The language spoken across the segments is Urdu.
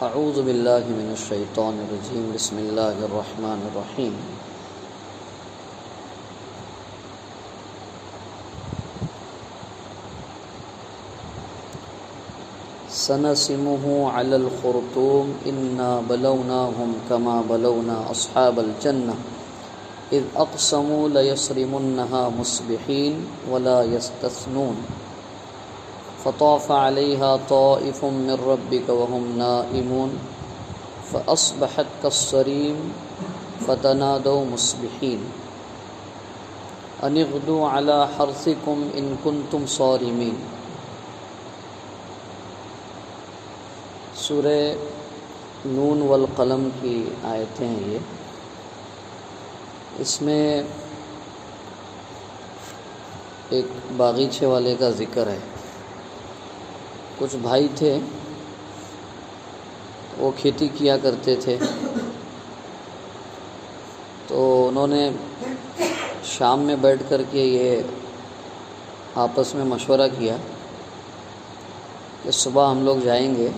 اعوذ باللہ من الشیطان الرجیم بسم اللہ الرحمن الرحیم سنسمہ علی الخرطوم انا بلوناہم کما بلونا اصحاب الجنہ اذ اقسموا لیصرمنہا مصبحین ولا یستثنون فطاف علیها طائف من ربک وهم نائمون فاصبحت کالصریم فتنادوا مصبحین ان اغدوا علی حرثکم ان کنتم صارمین۔ سورہ نون والقلم کی آیتیں ہیں یہ۔ اس میں ایک باغیچے والے کا ذکر ہے۔ کچھ بھائی تھے، وہ کھیتی کیا کرتے تھے، تو انہوں نے شام میں بیٹھ کر کے یہ آپس میں مشورہ کیا کہ صبح ہم لوگ جائیں گے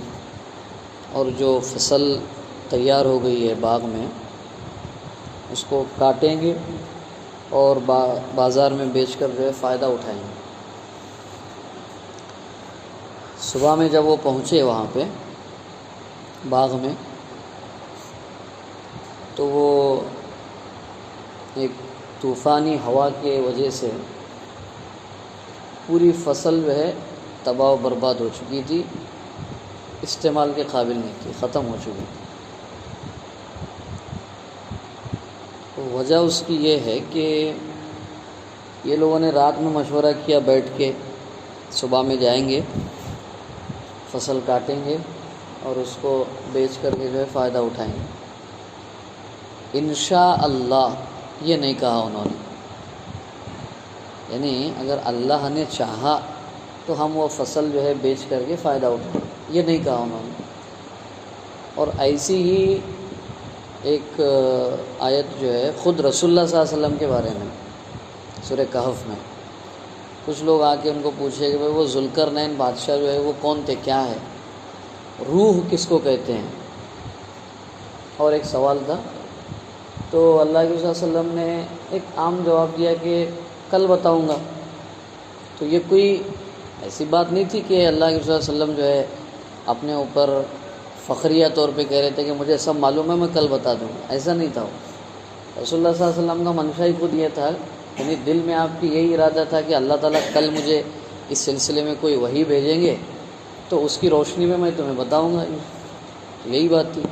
اور جو فصل تیار ہو گئی ہے باغ میں اس کو کاٹیں گے اور بازار میں بیچ کر جو ہے فائدہ اٹھائیں گے۔ صبح میں جب وہ پہنچے وہاں پہ باغ میں تو وہ ایک طوفانی ہوا کے وجہ سے پوری فصل جو ہے تباہ و برباد ہو چکی تھی، استعمال کے قابل نہیں تھی، ختم ہو چکی تھی۔ وجہ اس کی یہ ہے کہ یہ لوگوں نے رات میں مشورہ کیا بیٹھ کے صبح میں جائیں گے، فصل کاٹیں گے اور اس کو بیچ کر کے جو ہے فائدہ اٹھائیں گے۔ انشاءاللہ یہ نہیں کہا انہوں نے، یعنی اگر اللہ نے چاہا تو ہم وہ فصل جو ہے بیچ کر کے فائدہ اٹھائیں، یہ نہیں کہا انہوں نے۔ اور ایسی ہی ایک آیت جو ہے خود رسول اللہ صلی اللہ علیہ وسلم کے بارے میں سورہ کہف میں، کچھ لوگ آ کے ان کو پوچھے کہ بھئی وہ ذوالقرنین بادشاہ جو ہے وہ کون تھے، کیا ہے، روح کس کو کہتے ہیں، اور ایک سوال تھا تو اللہ کے صلی اللہ علیہ وسلم نے ایک عام جواب دیا کہ کل بتاؤں گا۔ تو یہ کوئی ایسی بات نہیں تھی کہ اللہ کے صلی اللہ علیہ وسلم جو ہے اپنے اوپر فخریہ طور پہ کہہ رہے تھے کہ مجھے سب معلوم ہے میں کل بتا دوں گا، ایسا نہیں تھا۔ رسول اللہ صلی اللہ علیہ وسلم کا منشا ہی خود یہ تھا، یعنی دل میں آپ کی یہی ارادہ تھا کہ اللہ تعالیٰ کل مجھے اس سلسلے میں کوئی وحی بھیجیں گے تو اس کی روشنی میں تمہیں بتاؤں گا، یہی بات تھی۔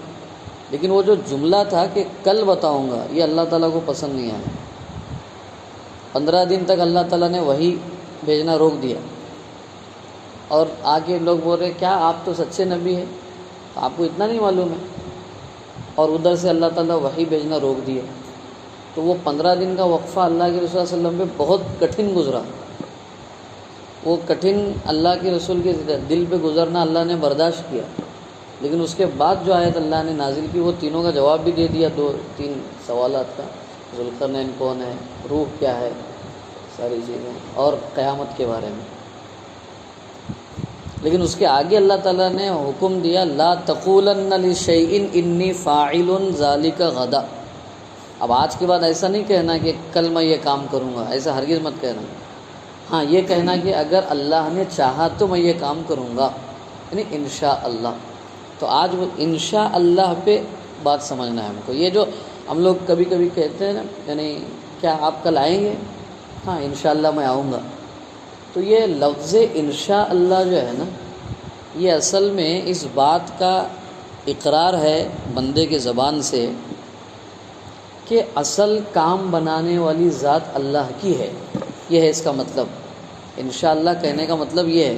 لیکن وہ جو جملہ تھا کہ کل بتاؤں گا، یہ اللہ تعالیٰ کو پسند نہیں آیا۔ 15 دن تک اللہ تعالیٰ نے وحی بھیجنا روک دیا، اور آگے لوگ بول رہے کیا آپ تو سچے نبی ہیں، آپ کو اتنا نہیں معلوم ہے، اور ادھر سے اللہ تعالیٰ وحی بھیجنا روک دیا۔ تو وہ 15 دن کا وقفہ اللہ کے رسول صلی اللہ علیہ وسلم پہ بہت کٹھن گزرا۔ وہ کٹھن اللہ کے رسول کے دل پہ گزرنا اللہ نے برداشت کیا، لیکن اس کے بعد جو آیت اللہ نے نازل کی وہ تینوں کا جواب بھی دے دیا، 2-3 سوالات کا، ذوالقرنین کون ہے، روح کیا ہے، ساری چیزیں، اور قیامت کے بارے میں۔ لیکن اس کے آگے اللہ تعالیٰ نے حکم دیا لا تقولن لشیء انی فاعل ذلک غدا۔ اب آج کے بعد ایسا نہیں کہنا کہ کل میں یہ کام کروں گا، ایسا ہرگز مت کہنا۔ ہاں یہ کہنا کہ اگر اللہ نے چاہا تو میں یہ کام کروں گا، یعنی انشاءاللہ۔ تو آج وہ انشاءاللہ پہ بات سمجھنا ہے ہم کو۔ یہ جو ہم لوگ کبھی کبھی کہتے ہیں نا، یعنی کیا آپ کل آئیں گے؟ ہاں انشاءاللہ میں آؤں گا۔ تو یہ لفظ انشاءاللہ جو ہے نا، یہ اصل میں اس بات کا اقرار ہے بندے کے زبان سے کہ اصل کام بنانے والی ذات اللہ کی ہے، یہ ہے اس کا مطلب۔ انشاءاللہ کہنے کا مطلب یہ ہے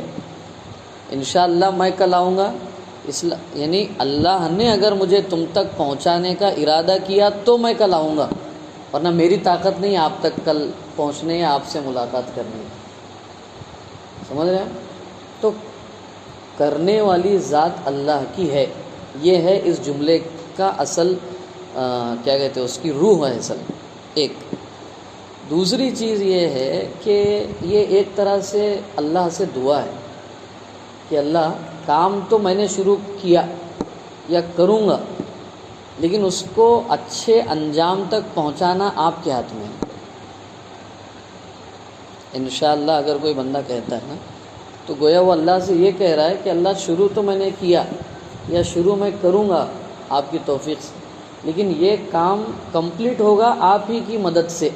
انشاءاللہ میں کل آؤں گا، یعنی اللہ نے اگر مجھے تم تک پہنچانے کا ارادہ کیا تو میں کل آؤں گا، ورنہ میری طاقت نہیں آپ تک کل پہنچنے یا آپ سے ملاقات کرنے کی۔ سمجھ رہے ہیں؟ تو کرنے والی ذات اللہ کی ہے، یہ ہے اس جملے کا اصل کیا کہتے ہیں، اس کی روح ہے اصل۔ ایک دوسری چیز یہ ہے کہ یہ ایک طرح سے اللہ سے دعا ہے کہ اللہ کام تو میں نے شروع کیا، یا کروں گا، لیکن اس کو اچھے انجام تک پہنچانا آپ کے ہاتھ میں ہے۔ انشاءاللہ اگر کوئی بندہ کہتا ہے نا تو گویا وہ اللہ سے یہ کہہ رہا ہے کہ اللہ شروع تو میں نے کیا یا شروع میں کروں گا آپ کی توفیق سے، لیکن یہ کام کمپلیٹ ہوگا آپ ہی کی مدد سے۔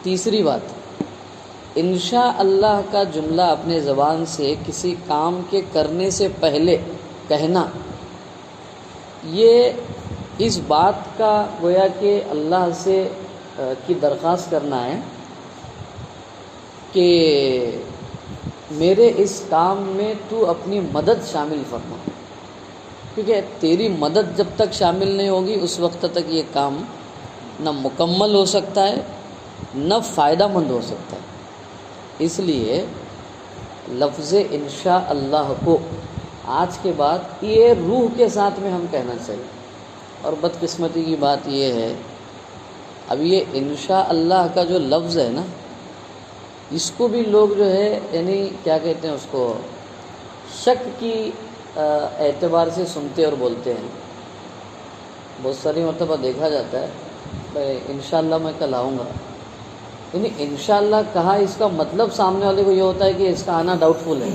تیسری بات، انشاء اللہ کا جملہ اپنے زبان سے کسی کام کے کرنے سے پہلے کہنا، یہ اس بات کا گویا کہ اللہ سے کی درخواست کرنا ہے کہ میرے اس کام میں تو اپنی مدد شامل فرما، کیونکہ تیری مدد جب تک شامل نہیں ہوگی اس وقت تک یہ کام نہ مکمل ہو سکتا ہے نہ فائدہ مند ہو سکتا ہے۔ اس لیے لفظ انشاء اللہ کو آج کے بعد یہ روح کے ساتھ میں ہم کہنا چاہیے۔ اور بدقسمتی کی بات یہ ہے، اب یہ انشاء اللہ کا جو لفظ ہے نا، اس کو بھی لوگ جو ہے یعنی کیا کہتے ہیں اس کو، شک کی اعتبار سے سنتے اور بولتے ہیں۔ بہت ساری مرتبہ دیکھا جاتا ہے بھائی انشاءاللہ میں کل آؤں گا، یعنی انشاءاللہ کہا اس کا مطلب سامنے والے کو یہ ہوتا ہے کہ اس کا آنا ڈاؤٹ فل ہے۔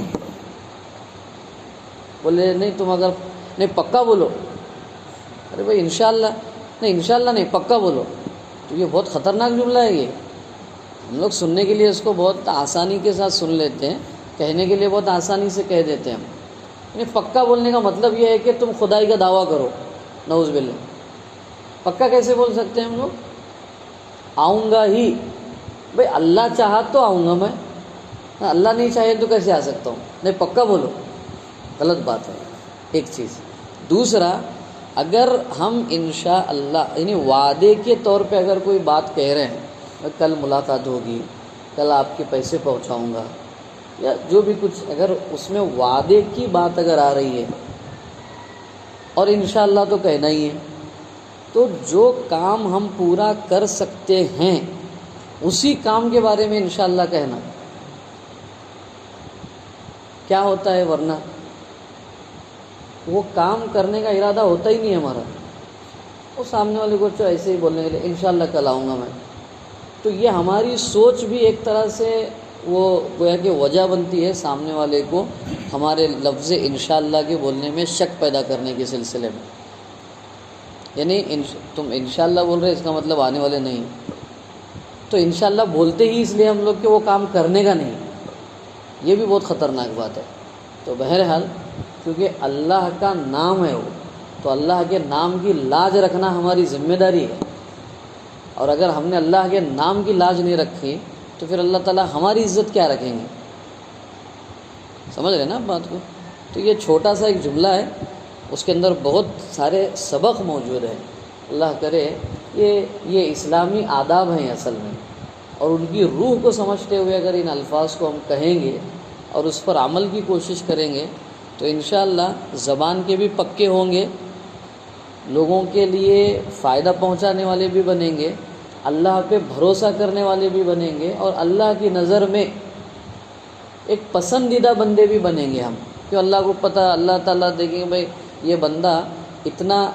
بولے نہیں تم اگر نہیں پکا بولو، ارے بھائی انشاءاللہ نہیں، انشاءاللہ نہیں پکا بولو، تو یہ بہت خطرناک جملہ ہے۔ یہ ہم لوگ سننے کے لیے اس کو بہت آسانی کے ساتھ سن لیتے ہیں، کہنے کے لیے بہت آسانی سے کہہ دیتے ہیں ہم۔ یعنی پکا بولنے کا مطلب یہ ہے کہ تم خدائی کا دعویٰ کرو، نعوذ باللہ۔ پکا کیسے بول سکتے ہیں ہم لوگ؟ آؤں گا ہی، بھائی اللہ چاہا تو آؤں گا میں، اللہ نہیں چاہے تو کیسے آ سکتا ہوں؟ نہیں پکا بولو، غلط بات ہے ایک چیز۔ دوسرا، اگر ہم انشاء اللہ یعنی وعدے کے طور پہ اگر کوئی بات کہہ رہے ہیں، کل ملاقات ہوگی، کل آپ کے پیسے پہنچاؤں گا، یا جو بھی کچھ، اگر اس میں وعدے کی بات اگر آ رہی ہے اور انشاءاللہ تو کہنا ہی ہے، تو جو کام ہم پورا کر سکتے ہیں اسی کام کے بارے میں انشاءاللہ کہنا کیا ہوتا ہے، ورنہ وہ کام کرنے کا ارادہ ہوتا ہی نہیں ہمارا، وہ سامنے والے کو ایسے ہی بولنے کے لیے انشاءاللہ کل آؤں گا میں، تو یہ ہماری سوچ بھی ایک طرح سے وہ گویا کہ وجہ بنتی ہے سامنے والے کو ہمارے لفظ انشاءاللہ کے بولنے میں شک پیدا کرنے کے سلسلے میں۔ یعنی تم انشاءاللہ بول رہے اس کا مطلب آنے والے نہیں، تو انشاءاللہ بولتے ہی اس لیے ہم لوگ کہ وہ کام کرنے کا نہیں، یہ بھی بہت خطرناک بات ہے۔ تو بہرحال کیونکہ اللہ کا نام ہے وہ، تو اللہ کے نام کی لاج رکھنا ہماری ذمہ داری ہے، اور اگر ہم نے اللہ کے نام کی لاج نہیں رکھی تو پھر اللہ تعالیٰ ہماری عزت کیا رکھیں گے؟ سمجھ رہے نا بات کو؟ تو یہ چھوٹا سا ایک جملہ ہے، اس کے اندر بہت سارے سبق موجود ہیں۔ اللہ کرے یہ اسلامی آداب ہیں اصل میں، اور ان کی روح کو سمجھتے ہوئے اگر ان الفاظ کو ہم کہیں گے اور اس پر عمل کی کوشش کریں گے تو انشاءاللہ زبان کے بھی پکے ہوں گے، لوگوں کے لیے فائدہ پہنچانے والے بھی بنیں گے، اللہ پہ بھروسہ کرنے والے بھی بنیں گے، اور اللہ کی نظر میں ایک پسندیدہ بندے بھی بنیں گے ہم، کہ اللہ کو پتہ، اللہ تعالیٰ دیکھیں گے بھائی یہ بندہ اتنا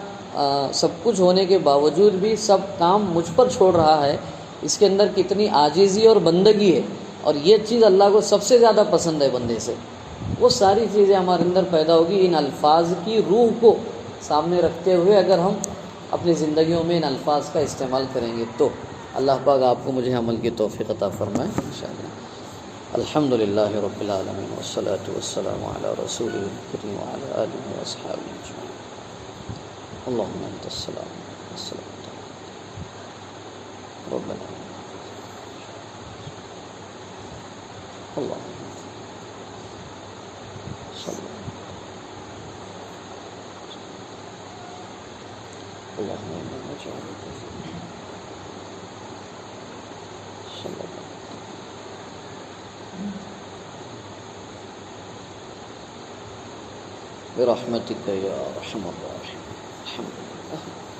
سب کچھ ہونے کے باوجود بھی سب کام مجھ پر چھوڑ رہا ہے، اس کے اندر کتنی عاجزی اور بندگی ہے، اور یہ چیز اللہ کو سب سے زیادہ پسند ہے بندے سے۔ وہ ساری چیزیں ہمارے اندر پیدا ہوگی ان الفاظ کی روح کو سامنے رکھتے ہوئے اگر ہم اپنی زندگیوں میں ان الفاظ کا استعمال کریں گے تو۔ اللہ پاک آپ کو مجھے عمل کی توفیق عطا فرمائے انشاءاللہ۔ الحمد للہ رب العالمین والصلاة والسلام علی رسولہ الکریم وعلی آلہ واصحابہ اجمعین۔ اللہم انت السلام والسلام ربنا اللہم صلی اللہم انا نجعلک صلی اللہ برحمتک یا ارحم الراحمین۔ الحمد للہ۔